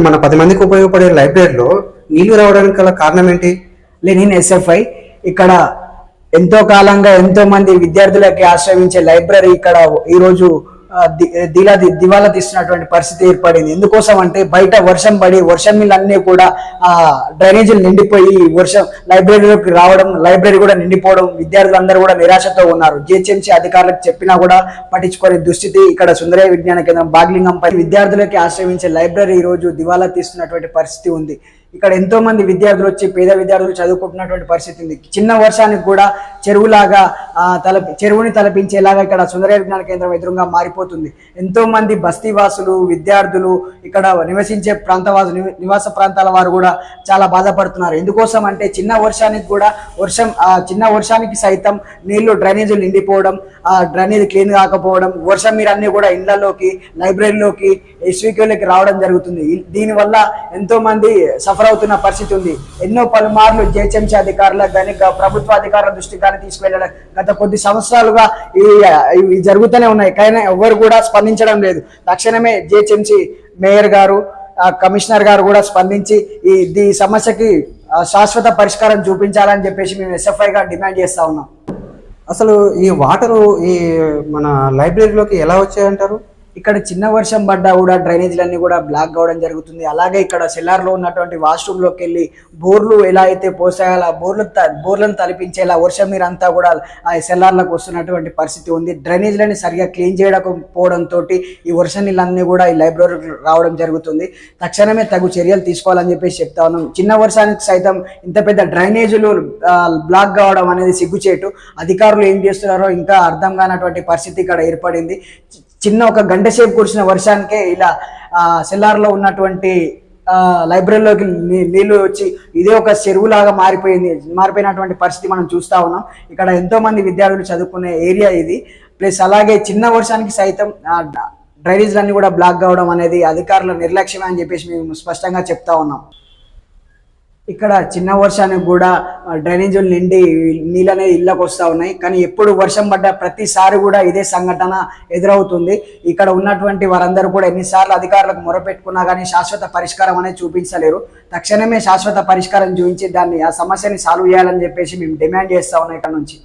మన 10 మందికి ఉపయోగపడే లైబ్రరీలో నీళ్లు రావడానికి గల కారణం ఏంటి? లెనిన్ ఎస్ఎఫ్ఐ ఇక్కడ ఎంతో కాలంగా ఎంతో మంది విద్యార్థులకి ఆశ్రయించే లైబ్రరీ ఇక్కడ ఈ రోజు దివాలా తీస్తున్నటువంటి పరిస్థితి ఏర్పడింది. ఎందుకోసం అంటే బయట వర్షం పడి వర్షం నీళ్ళన్నీ కూడా డ్రైనేజీలు నిండిపోయి వర్షం లైబ్రరీలోకి రావడం, లైబ్రరీ కూడా నిండిపోవడం, విద్యార్థులందరూ కూడా నిరాశతో ఉన్నారు. జిహెచ్ఎంసీ అధికారులకు చెప్పినా కూడా పట్టించుకోని దుస్థితి ఇక్కడ సుందరయ్య విజ్ఞాన కేంద్రం బాగ్లింగంపై విద్యార్థులకి ఆశ్రయించే లైబ్రరీ ఈ రోజు దివాలా తీస్తున్నటువంటి పరిస్థితి ఉంది. ఇక్కడ ఎంతో మంది విద్యార్థులు వచ్చి పేద విద్యార్థులు చదువుకుంటున్నటువంటి పరిస్థితి ఉంది. చిన్న వర్షానికి కూడా చెరువుని తలపించేలాగా ఇక్కడ సుందరయ్య విజ్ఞాన కేంద్రం ఎదురుగా మారిపోతుంది. ఎంతో మంది బస్తీవాసులు, విద్యార్థులు, ఇక్కడ నివసించే నివాస ప్రాంతాల వారు కూడా చాలా బాధపడుతున్నారు. ఎందుకోసం అంటే చిన్న వర్షానికి సైతం నీళ్లు డ్రైనేజీలు నిండిపోవడం, డ్రైనేజీ క్లీన్ కాకపోవడం, వర్షం నీరన్నీ కూడా ఇళ్లలోకి, లైబ్రరీలోకి, ఎస్విక్యూలోకి రావడం జరుగుతుంది. దీనివల్ల ఎంతో మంది సఫర్ అవుతున్న పరిస్థితి ఉంది. ఎన్నో పలుమార్లు జిహెచ్ఎంసీ అధికారులకు కానీ ప్రభుత్వ అధికారుల దృష్టికి కానీ తీసుకువెళ్ళడం గత కొద్ది సంవత్సరాలుగా ఇవి జరుగుతూనే ఉన్నాయి. కానీ ఎవరు కూడా స్పందించడం లేదు. తక్షణమే జిహెచ్ఎంసీ మేయర్ గారు, కమిషనర్ గారు కూడా స్పందించి ఈ సమస్యకి శాశ్వత పరిష్కారం చూపించాలని చెప్పేసి మేము ఎస్ఎఫ్ఐగా డిమాండ్ చేస్తా ఉన్నాం. అసలు ఈ వాటరు ఈ మన లైబ్రరీలోకి ఎలా వచ్చాయంటారు? ఇక్కడ చిన్న వర్షం పడ్డా కూడా డ్రైనేజీలన్నీ కూడా బ్లాక్ కావడం జరుగుతుంది. అలాగే ఇక్కడ సెల్లార్లో ఉన్నటువంటి వాష్రూమ్లోకి వెళ్ళి బోర్లు ఎలా అయితే పోసాయాలో బోర్లను తలిపించేలా వర్షం నీరంతా కూడా ఆ సెల్లార్లకు వస్తున్నటువంటి పరిస్థితి ఉంది. డ్రైనేజీలని సరిగా క్లీన్ చేయకపోవడంతో ఈ వర్షం నీళ్ళన్నీ కూడా ఈ లైబ్రరీకి రావడం జరుగుతుంది. తక్షణమే తగు చర్యలు తీసుకోవాలని చెప్పేసి చెప్తా ఉన్నాం. చిన్న వర్షానికి సైతం ఇంత పెద్ద డ్రైనేజీలు బ్లాక్ కావడం అనేది సిగ్గుచేటు. అధికారులు ఏం చేస్తున్నారో ఇంకా అర్థం కానటువంటి పరిస్థితి ఇక్కడ ఏర్పడింది. చిన్న ఒక గంట సేపు కురిసిన వర్షానికే ఇలా సెల్లార్లో ఉన్నటువంటి లైబ్రరీలోకి నీళ్లు వచ్చి ఇదే ఒక చెరువులాగా మారిపోయినటువంటి పరిస్థితి మనం చూస్తా ఉన్నాం. ఇక్కడ ఎంతో మంది విద్యార్థులు చదువుకునే ఏరియా ఇది. ప్లస్ అలాగే చిన్న వర్షానికి సైతం డ్రైనేజీలన్నీ కూడా బ్లాక్ కావడం అనేది అధికారుల నిర్లక్ష్యమే అని చెప్పేసి మేము స్పష్టంగా చెప్తా ఉన్నాం. ఇక్కడ చిన్న వర్షానికి కూడా డ్రైనేజీలు నిండి నీళ్ళనే ఇళ్ళకు వస్తూ ఉన్నాయి. కానీ ఎప్పుడు వర్షం పడ్డ ప్రతిసారి కూడా ఇదే సంఘటన ఎదురవుతుంది. ఇక్కడ ఉన్నటువంటి వారందరూ కూడా ఎన్నిసార్లు అధికారులకు మొరపెట్టుకున్నా కానీ శాశ్వత పరిష్కారం అనేది చూపించలేరు. తక్షణమే శాశ్వత పరిష్కారం చూపించి ఆ సమస్యని సాల్వ్ చేయాలని చెప్పేసి మేము డిమాండ్ చేస్తా ఉన్నాం ఇక్కడ నుంచి.